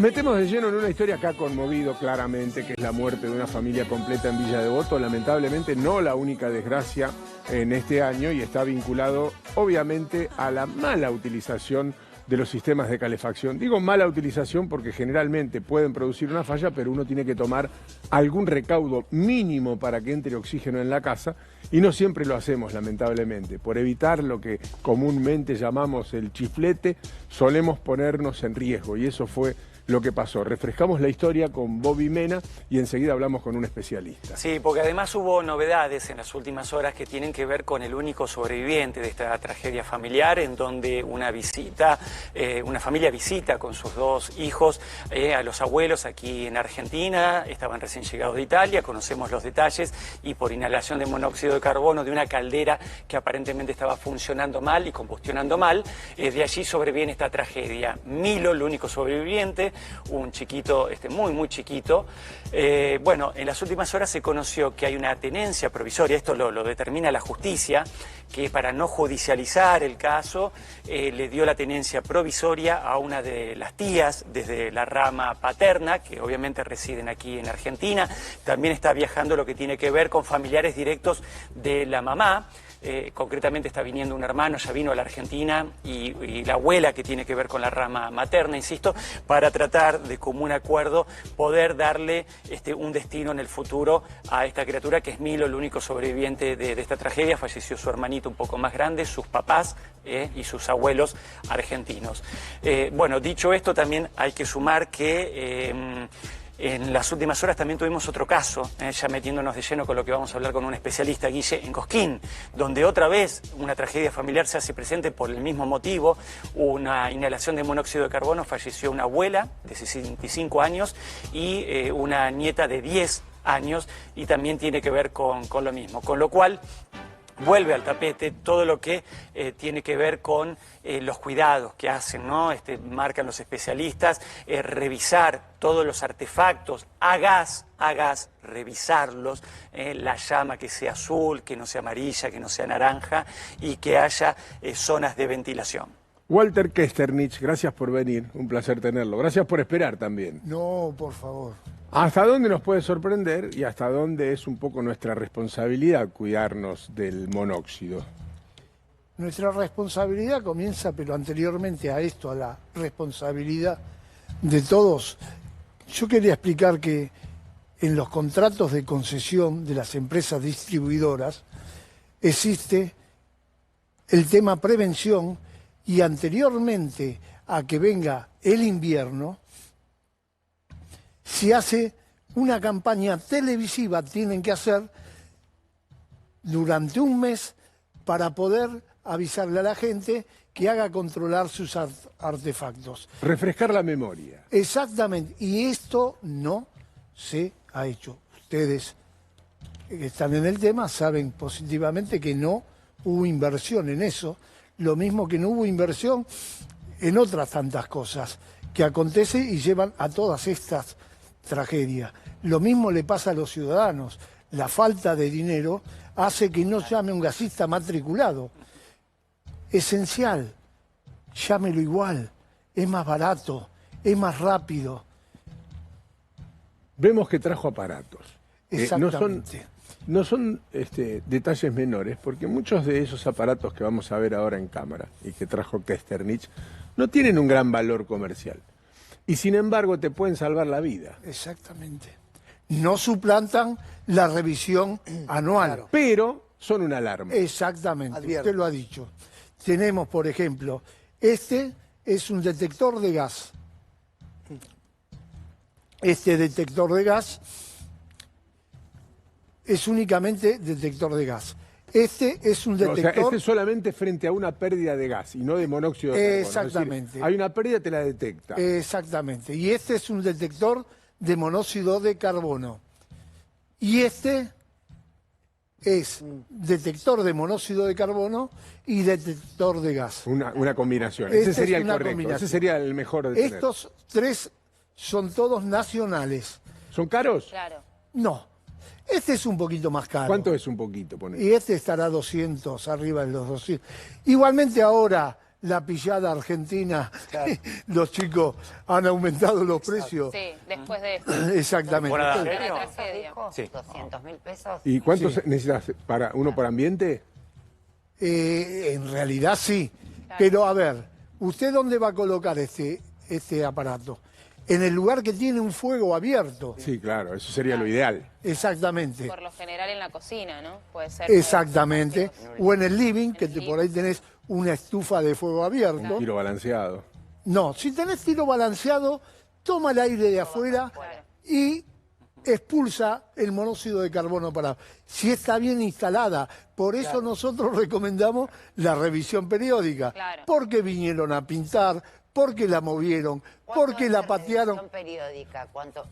Metemos de lleno en una historia que ha conmovido claramente, que es la muerte de una familia completa en Villa Devoto. Lamentablemente no la única desgracia en este año y está vinculado obviamente a la mala utilización de los sistemas de calefacción. Digo mala utilización porque generalmente pueden producir una falla, pero uno tiene que tomar algún recaudo mínimo para que entre oxígeno en la casa y no siempre lo hacemos, lamentablemente. Por evitar lo que comúnmente llamamos el chiflete, solemos ponernos en riesgo y eso fue lo que pasó. Refrescamos la historia con Bobby Mena y enseguida hablamos con un especialista. Sí, porque además hubo novedades en las últimas horas que tienen que ver con el único sobreviviente de esta tragedia familiar, en donde una familia visita con sus dos hijos a los abuelos aquí en Argentina. Estaban recién llegados de Italia, conocemos los detalles, y por inhalación de monóxido de carbono de una caldera que aparentemente estaba funcionando mal y combustionando mal, de allí sobreviene esta tragedia. Milo, el único sobreviviente, un chiquito, muy chiquito. Bueno, en las últimas horas se conoció que hay una tenencia provisoria, esto lo determina la justicia, que para no judicializar el caso le dio la tenencia provisoria a una de las tías desde la rama paterna, que obviamente residen aquí en Argentina. También está viajando lo que tiene que ver con familiares directos de la mamá. Concretamente está viniendo un hermano, ya vino a la Argentina, y la abuela, que tiene que ver con la rama materna, insisto, para tratar de común acuerdo poder darle un destino en el futuro a esta criatura que es Milo, el único sobreviviente de esta tragedia. Falleció su hermanito un poco más grande, sus papás y sus abuelos argentinos. Bueno, dicho esto, también hay que sumar que en las últimas horas también tuvimos otro caso, ya metiéndonos de lleno con lo que vamos a hablar con un especialista, Guille, en Cosquín, donde otra vez una tragedia familiar se hace presente por el mismo motivo, una inhalación de monóxido de carbono. Falleció una abuela de 65 años y una nieta de 10 años, y también tiene que ver con lo mismo, con lo cual vuelve al tapete todo lo que tiene que ver con los cuidados que hacen, ¿no? Marcan los especialistas, revisar todos los artefactos a gas, revisarlos, la llama que sea azul, que no sea amarilla, que no sea naranja, y que haya zonas de ventilación. Walter Kesternich, gracias por venir, un placer tenerlo. Gracias por esperar también. No, por favor. ¿Hasta dónde nos puede sorprender y hasta dónde es un poco nuestra responsabilidad cuidarnos del monóxido? Nuestra responsabilidad comienza, pero anteriormente a esto, a la responsabilidad de todos. Yo quería explicar que en los contratos de concesión de las empresas distribuidoras existe el tema prevención, y anteriormente a que venga el invierno se hace una campaña televisiva, tienen que hacer durante un mes para poder avisarle a la gente que haga controlar sus artefactos. Refrescar la memoria. Exactamente, y esto no se ha hecho. Ustedes que están en el tema saben positivamente que no hubo inversión en eso, lo mismo que no hubo inversión en otras tantas cosas que acontecen y llevan a todas estas tragedias. Lo mismo le pasa a los ciudadanos. La falta de dinero hace que no llame un gasista matriculado. Esencial, llámelo igual, es más barato, es más rápido. Vemos que trajo aparatos. Exactamente. No son detalles menores, porque muchos de esos aparatos que vamos a ver ahora en cámara y que trajo Kesternich no tienen un gran valor comercial. Y sin embargo te pueden salvar la vida. Exactamente. No suplantan la revisión anual. Claro. Pero son una alarma. Exactamente, Advierte. Usted lo ha dicho. Tenemos, por ejemplo, este es un detector de gas. Este detector de gas es únicamente detector de gas. Este es un detector... O sea, este es solamente frente a una pérdida de gas y no de monóxido de carbono. Exactamente. Es decir, hay una pérdida, te la detecta. Exactamente. Y este es un detector de monóxido de carbono. Y este es detector de monóxido de carbono y detector de gas. Una combinación. Ese sería el correcto. Combinación. Ese sería el mejor de tener. Estos tres son todos nacionales. ¿Son caros? Claro. No. Este es un poquito más caro. ¿Cuánto es un poquito? Ponele? Y este estará 200, arriba de los 200. Igualmente ahora la pillada argentina, los chicos han aumentado los precios. Sí, después de esto. Exactamente. ¿En Entonces, serio? Una tragedia. Sí. 200.000 pesos. ¿Y cuántos necesitas? ¿Uno por ambiente? en realidad sí. Pero a ver, ¿usted dónde va a colocar este aparato? En el lugar que tiene un fuego abierto. Sí, claro, eso sería lo ideal. Exactamente. Por lo general en la cocina, ¿no? Puede ser. Exactamente. O en el living, que por ahí tenés una estufa de fuego abierto. Un tiro balanceado. No, si tenés tiro balanceado, toma el aire de afuera y expulsa el monóxido de carbono para... Si está bien instalada. Por eso nosotros recomendamos la revisión periódica. Claro. Porque vinieron a pintar, porque la movieron, porque la patearon. ¿Revisión periódica?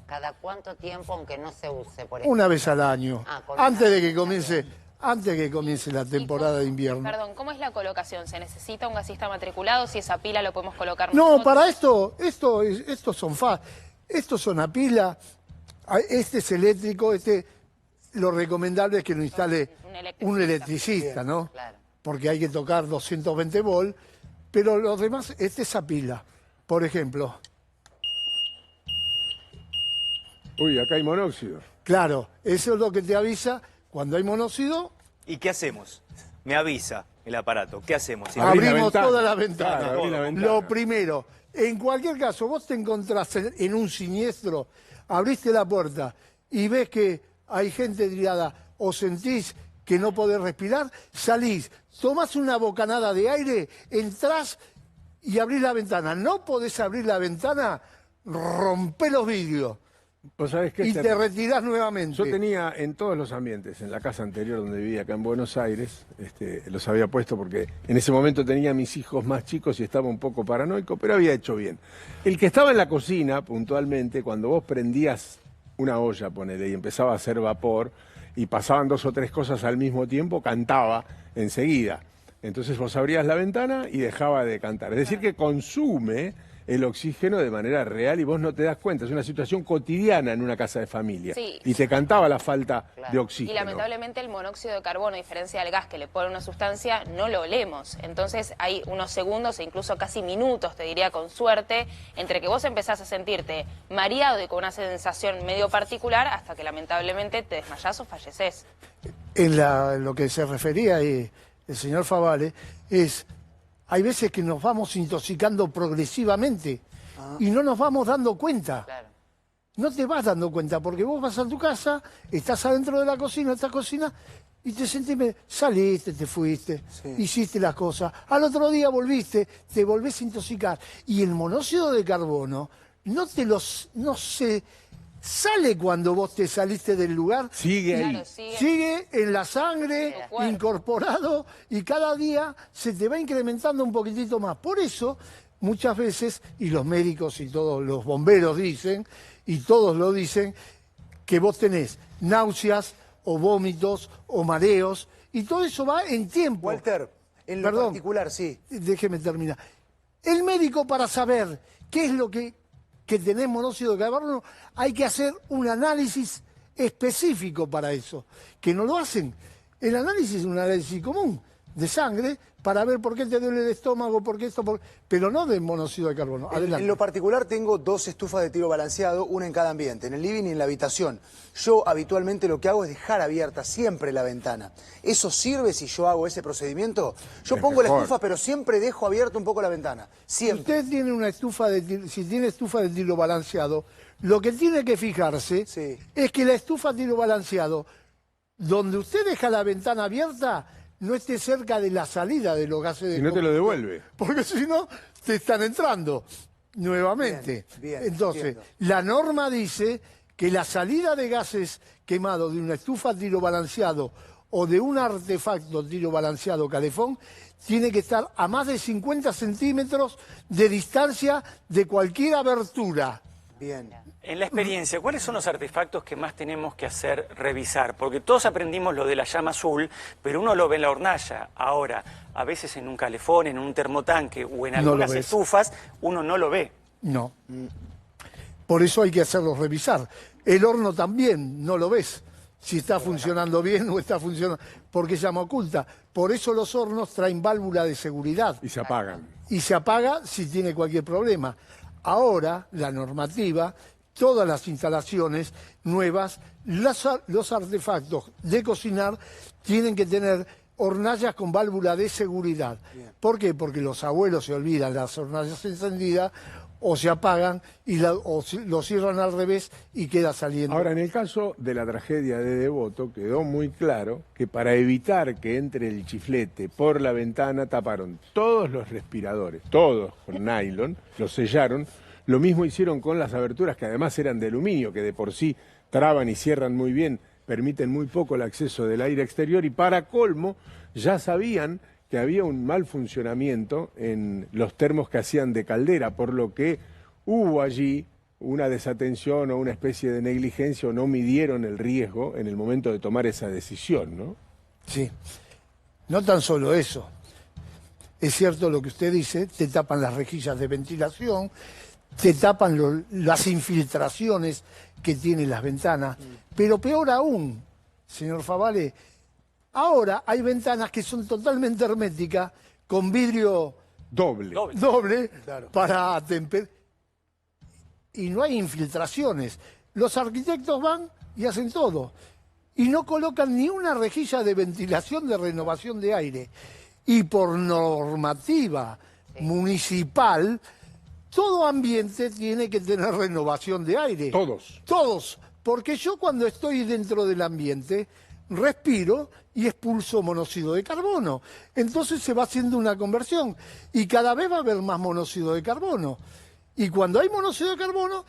¿Cada cuánto tiempo, aunque no se use, por ejemplo? Una vez al año. Con Antes una de que vez comience... Antes de que comience la temporada de invierno. Perdón, ¿cómo es la colocación? ¿Se necesita un gasista matriculado? Si esa pila lo podemos colocar No, nosotros. para estos son a pila, este es eléctrico, lo recomendable es que lo instale un electricista, ¿no? Claro. Porque hay que tocar 220 volt, pero los demás, este es a pila. Por ejemplo, Uy, acá hay monóxido. claro, eso es lo que te avisa cuando hay monóxido. ¿Y qué hacemos? Me avisa el aparato. ¿Qué hacemos? Abrí la Abrimos ventana. toda la ventana. Claro, abrí la ventana. Lo primero, en cualquier caso, vos te encontrás en un siniestro, abriste la puerta y ves que hay gente tirada o sentís que no podés respirar, salís, tomás una bocanada de aire, entrás y abrís la ventana. No podés abrir la ventana, rompé los vidrios ¿Vos sabés qué? y te retirás nuevamente. Yo tenía en todos los ambientes, en la casa anterior donde vivía acá en Buenos Aires, los había puesto porque en ese momento tenía a mis hijos más chicos y estaba un poco paranoico, pero había hecho bien. El que estaba en la cocina, puntualmente, cuando vos prendías una olla, ponele, y empezaba a hacer vapor, y pasaban 2 o 3 cosas al mismo tiempo, cantaba enseguida. Entonces vos abrías la ventana y dejaba de cantar. Es decir, que consume el oxígeno de manera real y vos no te das cuenta. Es una situación cotidiana en una casa de familia. Sí. Y te cantaba la falta de Y oxígeno. lamentablemente el monóxido de carbono, a diferencia del gas que le pone una sustancia, no lo olemos. Entonces hay unos segundos e incluso casi minutos, te diría con suerte, entre que vos empezás a sentirte mareado y con una sensación medio particular hasta que lamentablemente te desmayás o falleces. En lo que se refería el señor Favale hay veces que nos vamos intoxicando progresivamente y no nos vamos dando cuenta. Claro. No te vas dando cuenta porque vos vas a tu casa, estás adentro de la cocina, esta cocina, y te sentís, saliste, te fuiste, hiciste las cosas. Al otro día volviste, te volvés a intoxicar. Y el monóxido de carbono no se sale cuando vos te saliste del lugar. Sigue ahí. Claro, Sigue en la sangre, tu cuerpo. incorporado, y cada día se te va incrementando un poquitito más. Por eso, muchas veces, y los médicos y todos los bomberos dicen, y todos lo dicen, que vos tenés náuseas o vómitos o mareos, y todo eso va en tiempo. Walter, en lo Perdón. particular, sí. Déjeme terminar. El médico, para saber qué es lo que tenés monóxido de carbono, hay que hacer un análisis específico para eso, que no lo hacen. El análisis es un análisis común de sangre para ver por qué te duele el estómago, por qué esto, pero no de monóxido de carbono. Adelante. En lo particular tengo 2 estufas de tiro balanceado, una en cada ambiente, en el living y en la habitación. Yo habitualmente lo que hago es dejar abierta siempre la ventana. ¿Eso sirve si yo hago ese procedimiento? Yo Es pongo la mejor. estufa, pero siempre dejo abierta un poco la ventana. Siempre. Usted tiene una estufa si tiene estufa de tiro balanceado, lo que tiene que fijarse Sí. es que la estufa de tiro balanceado, donde usted deja la ventana abierta, no esté cerca de la salida de los gases de Si no te lo devuelve. Porque si no, te están entrando nuevamente. Bien, Entonces, entiendo. la norma dice que la salida de gases quemados de una estufa a tiro balanceado o de un artefacto tiro balanceado calefón tiene que estar a más de 50 centímetros de distancia de cualquier abertura. Bien. En la experiencia, ¿cuáles son los artefactos que más tenemos que hacer revisar? Porque todos aprendimos lo de la llama azul, pero uno lo ve en la hornalla. Ahora, a veces en un calefón, en un termotanque o en No lo algunas ves. estufas, uno no lo ve. No. Por eso hay que hacerlos revisar. El horno también, no lo ves. si está funcionando bien o está funcionando, porque llama oculta. Por eso los hornos traen válvula de seguridad. Y se apagan. Y se apaga si tiene cualquier problema. Ahora, la normativa, todas las instalaciones nuevas, los artefactos de cocinar tienen que tener hornallas con válvula de seguridad. Bien. ¿Por qué? Porque los abuelos se olvidan las hornallas encendidas o se apagan o lo cierran al revés y queda saliendo. Ahora, en el caso de la tragedia de Devoto, quedó muy claro que para evitar que entre el chiflete por la ventana, taparon todos los respiradores, todos con nylon, los sellaron. Lo mismo hicieron con las aberturas, que además eran de aluminio, que de por sí traban y cierran muy bien, permiten muy poco el acceso del aire exterior, y para colmo ya sabían que había un mal funcionamiento en los termos que hacían de caldera, por lo que hubo allí una desatención o una especie de negligencia, o no midieron el riesgo en el momento de tomar esa decisión, ¿no? Sí, no tan solo eso. Es cierto lo que usted dice, te tapan las rejillas de ventilación, te tapan las infiltraciones que tienen las ventanas, pero peor aún, señor Favale, ahora hay ventanas que son totalmente herméticas, con vidrio doble claro, para y no hay infiltraciones. Los arquitectos van y hacen todo, y no colocan ni una rejilla de ventilación de renovación de aire. Y por normativa municipal, todo ambiente tiene que tener renovación de aire. Todos. Todos. Porque yo cuando estoy dentro del ambiente, respiro y expulso monóxido de carbono. Entonces se va haciendo una conversión. Y cada vez va a haber más monóxido de carbono. Y cuando hay monóxido de carbono,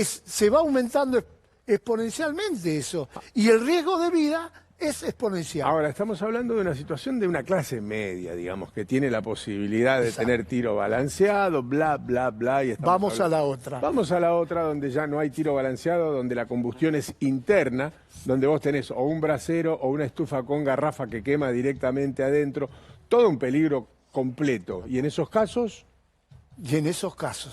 se va aumentando exponencialmente eso. Y el riesgo de vida es exponencial. Ahora, estamos hablando de una situación de una clase media, digamos, que tiene la posibilidad de tener tiro balanceado, bla, bla, bla. Y vamos a la otra. Vamos a la otra, donde ya no hay tiro balanceado, donde la combustión es interna, donde vos tenés o un brasero o una estufa con garrafa que quema directamente adentro. Todo un peligro completo. Y en esos casos... Y en esos casos.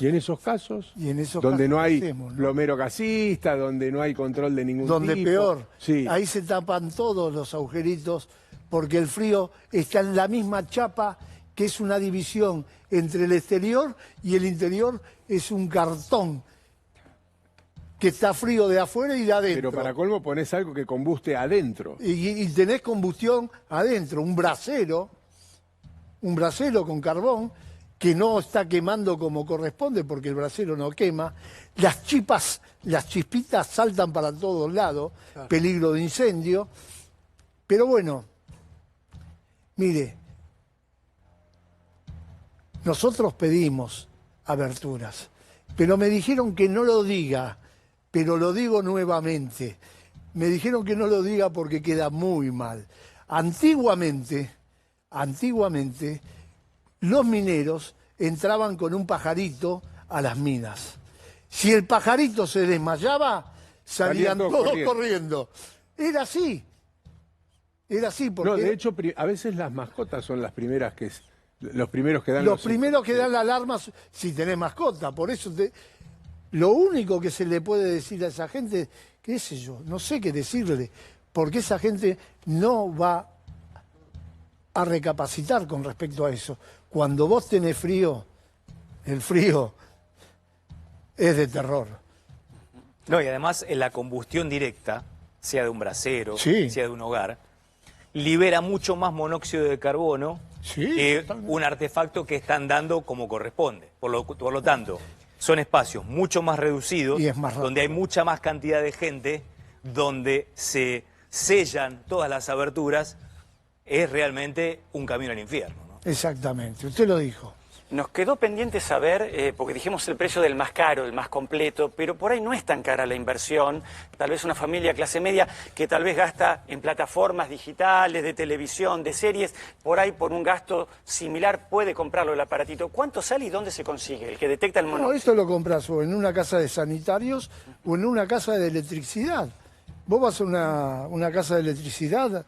Donde no hay plomero gasista, donde no hay control de ningún tipo. Donde peor. Sí. Ahí se tapan todos los agujeritos porque el frío está en la misma chapa, que es una división entre el exterior y el interior, es un cartón que está frío de afuera y de adentro. Pero para colmo ponés algo que combuste adentro. Y tenés combustión adentro, un brasero con carbón, que no está quemando como corresponde porque el brasero no quema, las chispitas saltan para todos lados, claro, peligro de incendio. Pero bueno, mire, nosotros pedimos aberturas, pero me dijeron que no lo diga, pero lo digo nuevamente. Me dijeron que no lo diga porque queda muy mal. Antiguamente, los mineros entraban con un pajarito a las minas. Si el pajarito se desmayaba, salían todos corriendo. Era así. Porque... No, de hecho, a veces las mascotas son las primeras los primeros que dan los primeros que dan la alarma si tenés mascota. Por eso lo único que se le puede decir a esa gente, qué sé yo, no sé qué decirle, porque esa gente no va a recapacitar con respecto a eso. Cuando vos tenés frío, el frío es de terror. No, y además la combustión directa, sea de un brasero, sea de un hogar, libera mucho más monóxido de carbono que un artefacto que están dando como corresponde. Por lo tanto, son espacios mucho más reducidos, donde hay mucha más cantidad de gente, donde se sellan todas las aberturas. Es realmente un camino al infierno, ¿no? Exactamente, usted lo dijo. Nos quedó pendiente saber, porque dijimos el precio del más caro, el más completo, pero por ahí no es tan cara la inversión. Tal vez una familia clase media que tal vez gasta en plataformas digitales, de televisión, de series, por ahí por un gasto similar puede comprarlo el aparatito. ¿Cuánto sale y dónde se consigue? El que detecta el monóxido. No, esto lo compras o en una casa de sanitarios o en una casa de electricidad. Vos vas a una casa de electricidad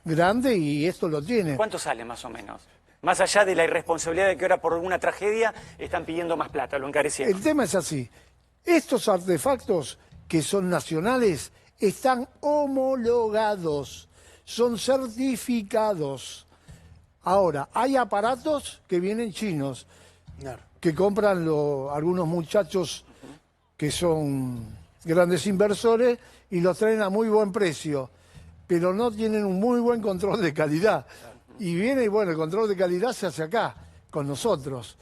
grande y esto lo tiene. ¿Cuánto sale más o menos? Más allá de la irresponsabilidad de que ahora por alguna tragedia están pidiendo más plata, lo encarecieron. El tema es así. Estos artefactos que son nacionales están homologados, son certificados. Ahora, hay aparatos que vienen chinos, que compran algunos muchachos que son grandes inversores y los traen a muy buen precio, pero no tienen un muy buen control de calidad. Y viene, bueno, el control de calidad se hace acá, con nosotros.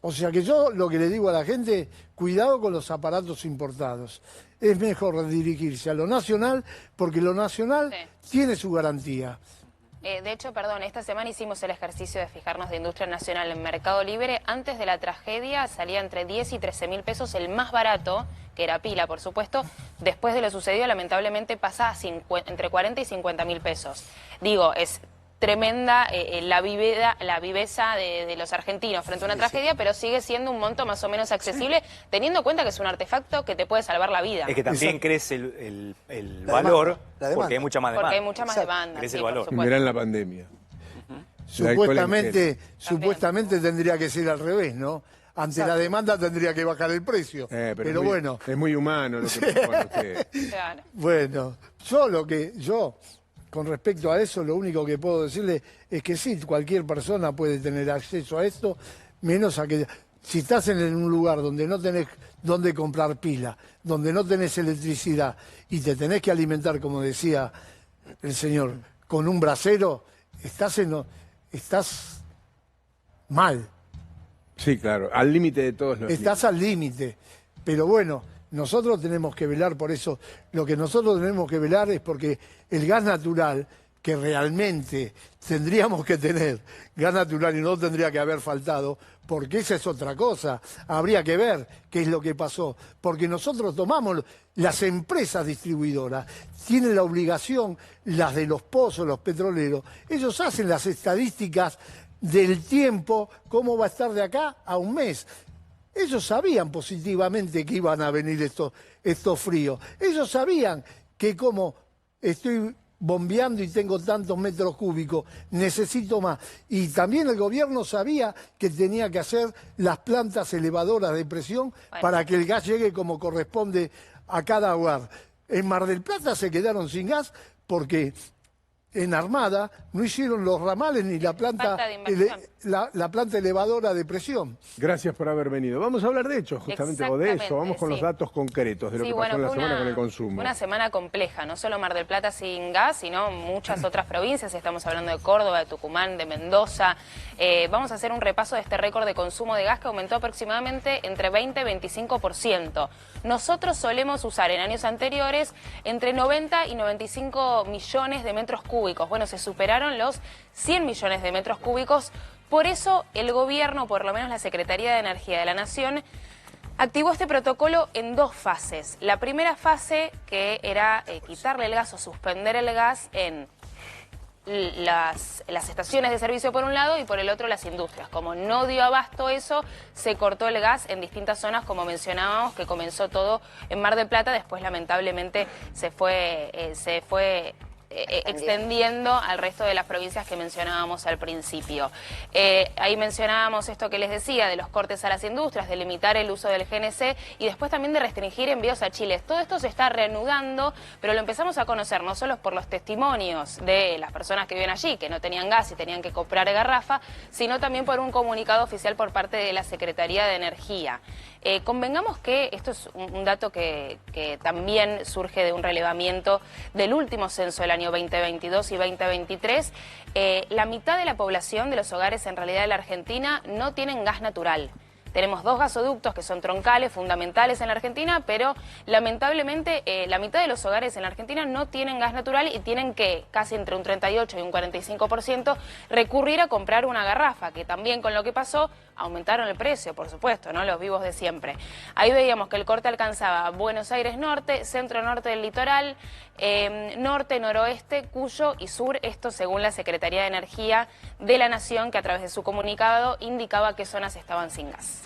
O sea que yo lo que le digo a la gente, cuidado con los aparatos importados. Es mejor dirigirse a lo nacional, porque lo nacional tiene su garantía. De hecho, perdón, esta semana hicimos el ejercicio de fijarnos de industria nacional en Mercado Libre. Antes de la tragedia salía entre 10 y 13 mil pesos el más barato, que era pila, por supuesto. Después de lo sucedido, lamentablemente pasa a entre 40 y 50 mil pesos. Digo, es tremenda la viveza de los argentinos frente a una tragedia, pero sigue siendo un monto más o menos accesible, teniendo en cuenta que es un artefacto que te puede salvar la vida. Es que también crece el valor porque hay mucha más demanda. Porque hay mucha más demanda. Crece el valor. Mirá en la pandemia. Supuestamente tendría que ser al revés, ¿no? Ante la demanda tendría que bajar el precio. Pero bueno. Es muy humano lo que propone usted. Claro. Bueno, yo, con respecto a eso, lo único que puedo decirle es que sí, cualquier persona puede tener acceso a esto, menos a que si estás en un lugar donde no tenés dónde comprar pila, donde no tenés electricidad y te tenés que alimentar, como decía el señor, con un brasero, estás mal. Sí, claro, al límite de todos los Estás al límite, pero bueno, nosotros tenemos que velar por eso. Lo que nosotros tenemos que velar es porque el gas natural, que realmente tendríamos que tener, gas natural y no tendría que haber faltado, porque esa es otra cosa. Habría que ver qué es lo que pasó, porque nosotros tomamos, las empresas distribuidoras tienen la obligación, las de los pozos, los petroleros, ellos hacen las estadísticas del tiempo, cómo va a estar de acá a un mes. Ellos sabían positivamente que iban a venir estos fríos. Ellos sabían que como estoy bombeando y tengo tantos metros cúbicos, necesito más. Y también el gobierno sabía que tenía que hacer las plantas elevadoras de presión para que el gas llegue como corresponde a cada hogar. En Mar del Plata se quedaron sin gas porque en Armada no hicieron los ramales ni la planta, la planta elevadora de presión. Gracias por haber venido. Vamos a hablar de hechos, justamente, o de eso. Vamos con los datos concretos de lo que pasó en la semana con el consumo. Una semana compleja, no solo Mar del Plata sin gas, sino muchas otras provincias. Estamos hablando de Córdoba, de Tucumán, de Mendoza. Vamos a hacer un repaso de este récord de consumo de gas que aumentó aproximadamente entre 20 y 25%. Nosotros solemos usar en años anteriores entre 90 y 95 millones de metros cúbicos. Bueno, se superaron los 100 millones de metros cúbicos. Por eso el gobierno, por lo menos la Secretaría de Energía de la Nación, activó este protocolo en dos fases. La primera fase, que era quitarle el gas o suspender el gas en las estaciones de servicio por un lado y por el otro las industrias. Como no dio abasto eso, se cortó el gas en distintas zonas, como mencionábamos, que comenzó todo en Mar del Plata, después lamentablemente se fue extendiendo al resto de las provincias que mencionábamos al principio. Ahí mencionábamos esto que les decía, de los cortes a las industrias, de limitar el uso del GNC y después también de restringir envíos a Chile. Todo esto se está reanudando, pero lo empezamos a conocer no solo por los testimonios de las personas que viven allí, que no tenían gas y tenían que comprar garrafa, sino también por un comunicado oficial por parte de la Secretaría de Energía. Convengamos que esto es un dato que también surge de un relevamiento del último censo del año 2022 y 2023. La mitad de la población de los hogares en realidad de la Argentina no tienen gas natural. Tenemos dos gasoductos que son troncales, fundamentales en la Argentina, pero lamentablemente la mitad de los hogares en la Argentina no tienen gas natural y tienen que, casi entre un 38 y un 45%, recurrir a comprar una garrafa, que también con lo que pasó aumentaron el precio, por supuesto, ¿no? Los vivos de siempre. Ahí veíamos que el corte alcanzaba Buenos Aires norte, centro-norte del litoral, norte, noroeste, Cuyo y sur, esto según la Secretaría de Energía de la Nación, que a través de su comunicado indicaba qué zonas estaban sin gas.